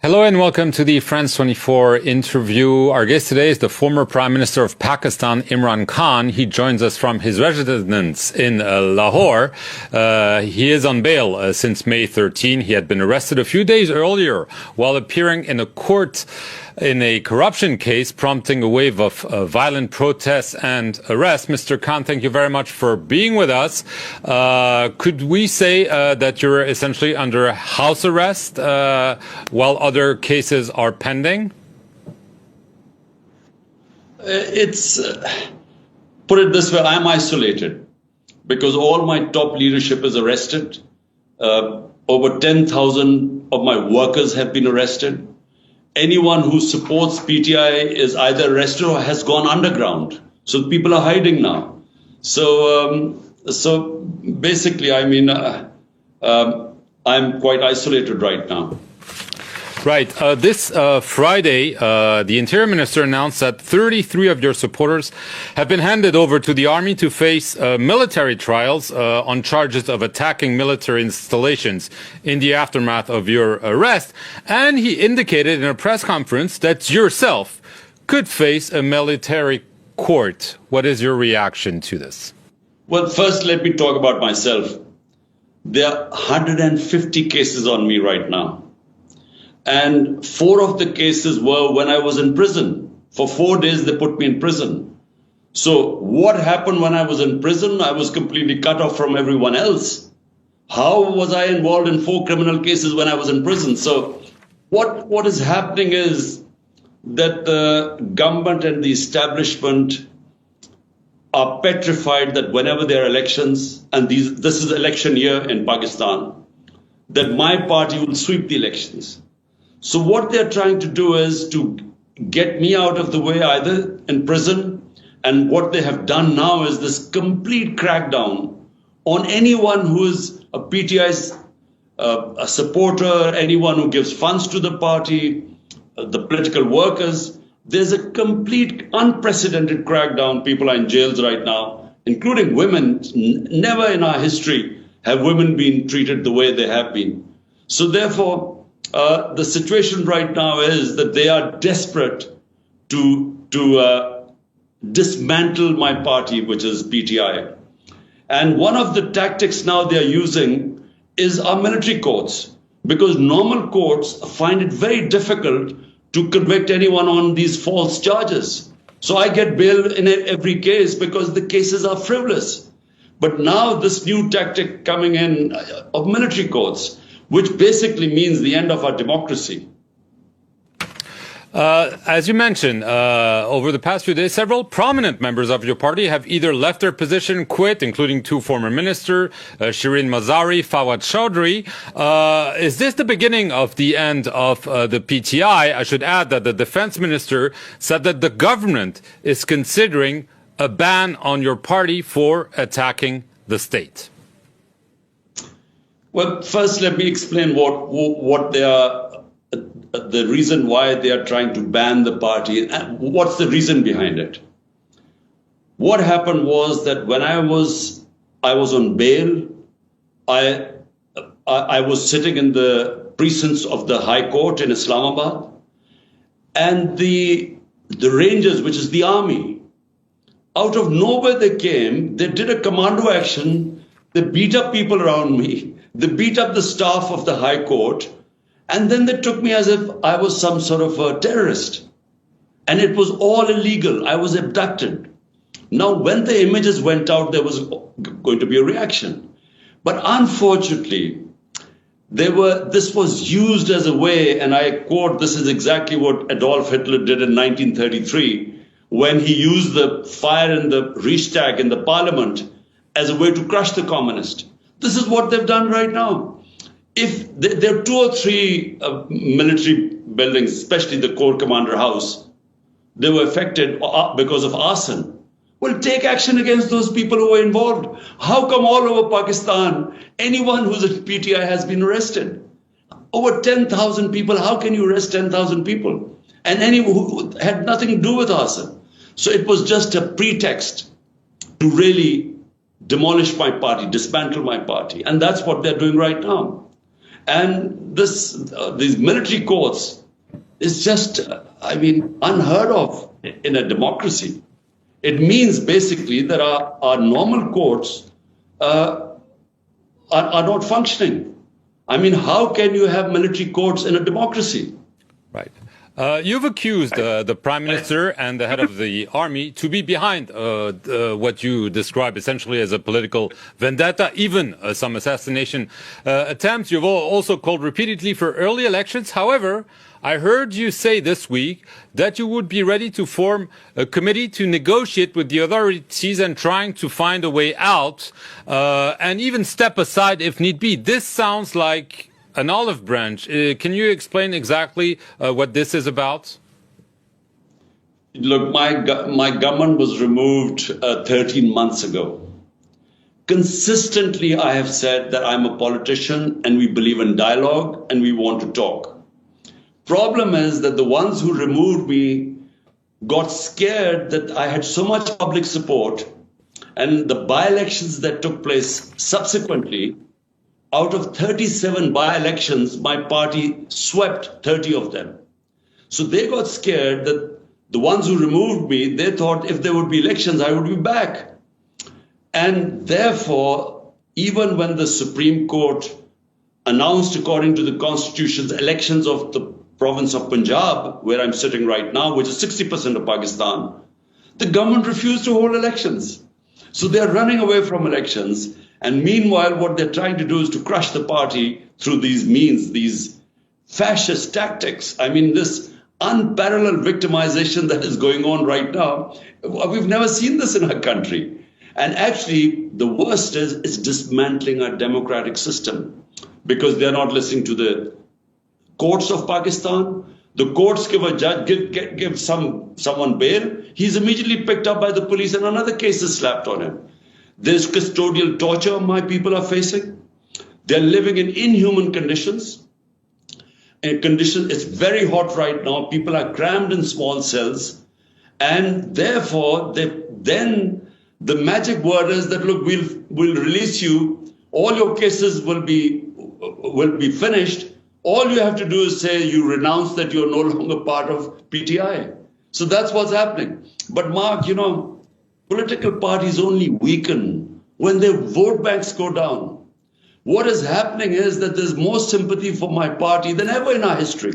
Hello and welcome to the France24 interview. Our guest today is the former Prime Minister of Pakistan, Imran Khan. He joins us from his residence in Lahore. He is on bail since May 13. He had been arrested a few days earlier while appearing in a court in a corruption case, prompting a wave of violent protests and arrests. Mr. Khan, thank you very much for being with us. Could we say that you're essentially under house arrest while other cases are pending? Put it this way, I'm isolated because all my top leadership is arrested. Over 10,000 of my workers have been arrested. Anyone who supports PTI is either arrested or has gone underground. So people are hiding now. So basically, I mean, I'm quite isolated right now. Right. This Friday, the Interior Minister announced that 33 of your supporters have been handed over to the army to face military trials on charges of attacking military installations in the aftermath of your arrest. And he indicated in a press conference that yourself could face a military court. What is your reaction to this? Well, first, let me talk about myself. There are 150 cases on me right now. And 4 of the cases were when I was in prison. For 4 days, they put me in prison. So what happened when I was in prison? I was completely cut off from everyone else. How was I involved in 4 criminal cases when I was in prison? So what is happening is that the government and the establishment are petrified that whenever there are elections, and this is election year in Pakistan, that my party will sweep the elections. So what they're trying to do is to get me out of the way, either in prison, and what they have done now is this complete crackdown on anyone who is a PTI's a supporter, anyone who gives funds to the party, the political workers. There's a complete unprecedented crackdown. People are in jails right now, including women. Never in our history have women been treated the way they have been. So therefore, the situation right now is that they are desperate to dismantle my party, which is PTI. And one of the tactics now they are using is our military courts, because normal courts find it very difficult to convict anyone on these false charges. So I get bail in every case because the cases are frivolous. But now this new tactic coming in of military courts, which basically means the end of our democracy. As you mentioned, over the past few days, several prominent members of your party have either left their position, quit, including 2 former ministers, Shireen Mazari, Fawad Chaudhry. Is this the beginning of the end of the PTI? I should add that the defense minister said that the government is considering a ban on your party for attacking the state. Well, first, let me explain what they are. The reason why they are trying to ban the party, and what's the reason behind it. What happened was that when I was on bail, I was sitting in the precincts of the High Court in Islamabad, and the Rangers, which is the army, out of nowhere they came, they did a commando action, they beat up people around me, they beat up the staff of the High Court, and then they took me as if I was some sort of a terrorist. And it was all illegal. I was abducted. Now, when the images went out, there was going to be a reaction. But unfortunately, this was used as a way, and I quote, this is exactly what Adolf Hitler did in 1933, when he used the fire in the Reichstag, in the parliament, as a way to crush the communists. This is what they've done right now. If there are 2 or 3 military buildings, especially the Corps Commander House, they were affected because of arson. Well, take action against those people who were involved. How come all over Pakistan, anyone who's a PTI has been arrested? Over 10,000 people, how can you arrest 10,000 people? And anyone who had nothing to do with arson. So it was just a pretext to really demolish my party, dismantle my party. And that's what they're doing right now. And these military courts is just, unheard of in a democracy. It means basically that our normal courts are not functioning. How can you have military courts in a democracy? Right. You've accused the Prime Minister and the head of the army to be behind what you describe essentially as a political vendetta, even some assassination attempts. You've also called repeatedly for early elections. However, I heard you say this week that you would be ready to form a committee to negotiate with the authorities and trying to find a way out, and even step aside if need be. This sounds like an olive branch. Can you explain exactly what this is about? Look, my government was removed 13 months ago. Consistently, I have said that I'm a politician and we believe in dialogue and we want to talk. Problem is that the ones who removed me got scared that I had so much public support, and the by-elections that took place subsequently, out of 37 by-elections, my party swept 30 of them. So they got scared that the ones who removed me, they thought if there would be elections, I would be back. And therefore, even when the Supreme Court announced, according to the Constitution's elections of the province of Punjab, where I'm sitting right now, which is 60% of Pakistan, the government refused to hold elections. So they're running away from elections. And meanwhile, what they're trying to do is to crush the party through these means, these fascist tactics. This unparalleled victimization that is going on right now, we've never seen this in our country. And actually, the worst is it's dismantling our democratic system because they're not listening to the courts of Pakistan. The courts give a judge, give someone bail. He's immediately picked up by the police and another case is slapped on him. There's custodial torture my people are facing. They're living in inhuman conditions. It's very hot right now. People are crammed in small cells. And therefore, then the magic word is that, look, we'll release you. All your cases will be finished. All you have to do is say you renounce that you're no longer part of PTI. So that's what's happening. But Mark, political parties only weaken when their vote banks go down. What is happening is that there's more sympathy for my party than ever in our history.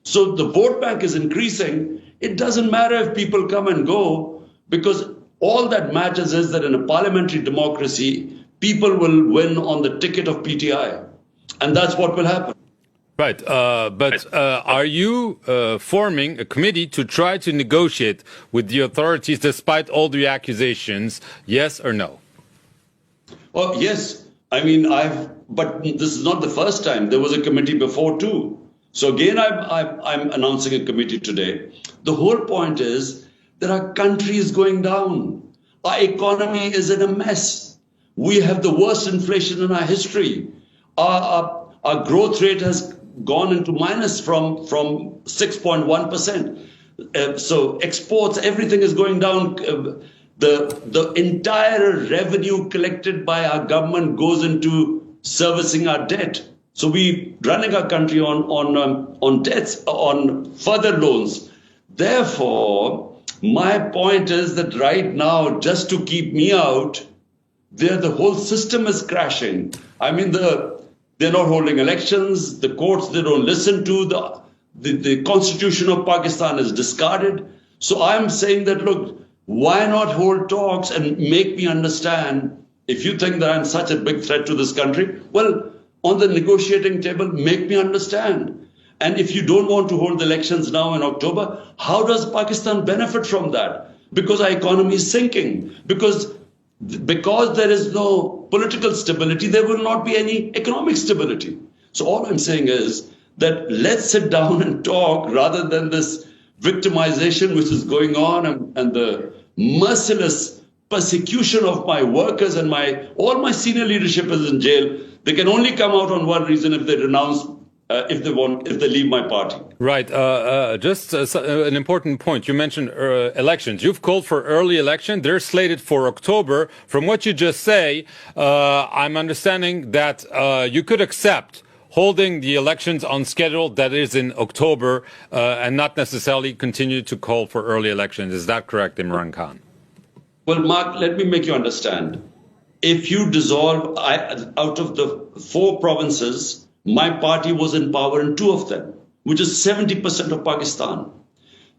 So the vote bank is increasing. It doesn't matter if people come and go, because all that matters is that in a parliamentary democracy, people will win on the ticket of PTI. And that's what will happen. Right. But are you forming a committee to try to negotiate with the authorities despite all the accusations? Yes or no? Well, yes. But this is not the first time. There was a committee before too. So again, I'm announcing a committee today. The whole point is that our country is going down. Our economy is in a mess. We have the worst inflation in our history. Our growth rate has gone into minus from 6.1%. So exports, everything is going down. The entire revenue collected by our government goes into servicing our debt. So we running our country on debts, on further loans. Therefore, my point is that right now, just to keep me out, the whole system is crashing. They're not holding elections. The courts, they don't listen to. The Constitution of Pakistan is discarded. So I'm saying that, look, why not hold talks and make me understand? If you think that I'm such a big threat to this country, well, on the negotiating table, make me understand. And if you don't want to hold the elections now in October, how does Pakistan benefit from that? Because our economy is sinking. Because there is no political stability, there will not be any economic stability. So all I'm saying is that let's sit down and talk rather than this victimization which is going on and the merciless persecution of my workers and all my senior leadership is in jail. They can only come out on one reason: if they renounce, if they leave my party. Right. Just an important point. You mentioned elections. You've called for early election. They're slated for October. From what you just say, I'm understanding that you could accept holding the elections on schedule, that is in October, and not necessarily continue to call for early elections. Is that correct, Imran Khan? Well, Mark, let me make you understand. If you dissolve, out of the 4 provinces, my party was in power in 2 of them, which is 70% of Pakistan.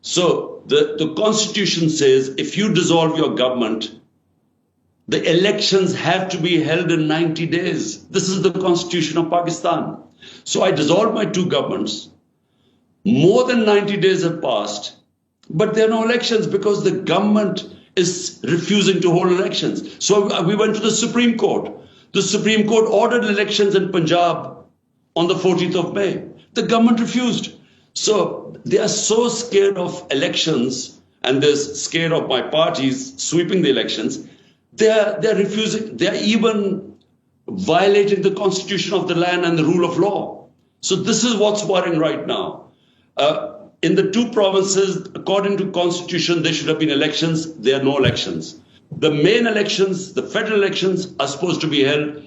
So the constitution says if you dissolve your government, the elections have to be held in 90 days. This is the constitution of Pakistan. So I dissolved my 2 governments. More than 90 days have passed, but there are no elections because the government is refusing to hold elections. So we went to the Supreme Court. The Supreme Court ordered elections in Punjab on the 14th of May. The government refused. So they are so scared of elections and they're scared of my parties sweeping the elections. They're refusing. They're even violating the constitution of the land and the rule of law. So this is what's worrying right now. In the 2 provinces, according to constitution, there should have been elections. There are no elections. The main elections, the federal elections, are supposed to be held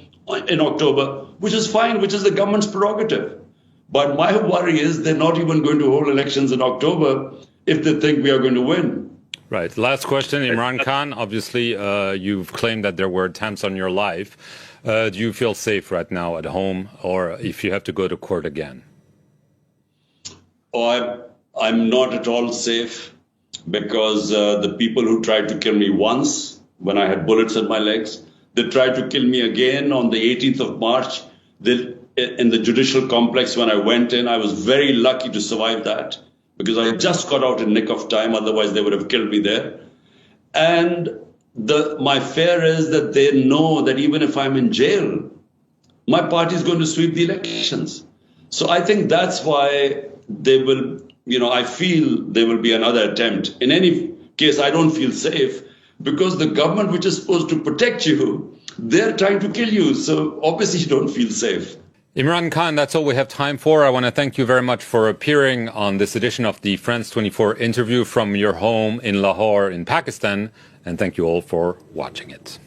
in October, which is fine, which is the government's prerogative. But my worry is they're not even going to hold elections in October if they think we are going to win. Right. Last question, Imran Khan. Obviously, you've claimed that there were attempts on your life. Do you feel safe right now at home, or if you have to go to court again? Oh, I'm not at all safe because the people who tried to kill me once when I had bullets in my legs, they tried to kill me again on the 18th of March in the judicial complex when I went in. I was very lucky to survive that because I just got out in nick of time. Otherwise, they would have killed me there. And my fear is that they know that even if I'm in jail, my party is going to sweep the elections. So I think that's why they will, I feel there will be another attempt. In any case, I don't feel safe because the government, which is supposed to protect you, they're trying to kill you. So obviously you don't feel safe. Imran Khan, that's all we have time for. I want to thank you very much for appearing on this edition of the France24 interview from your home in Lahore in Pakistan. And thank you all for watching it.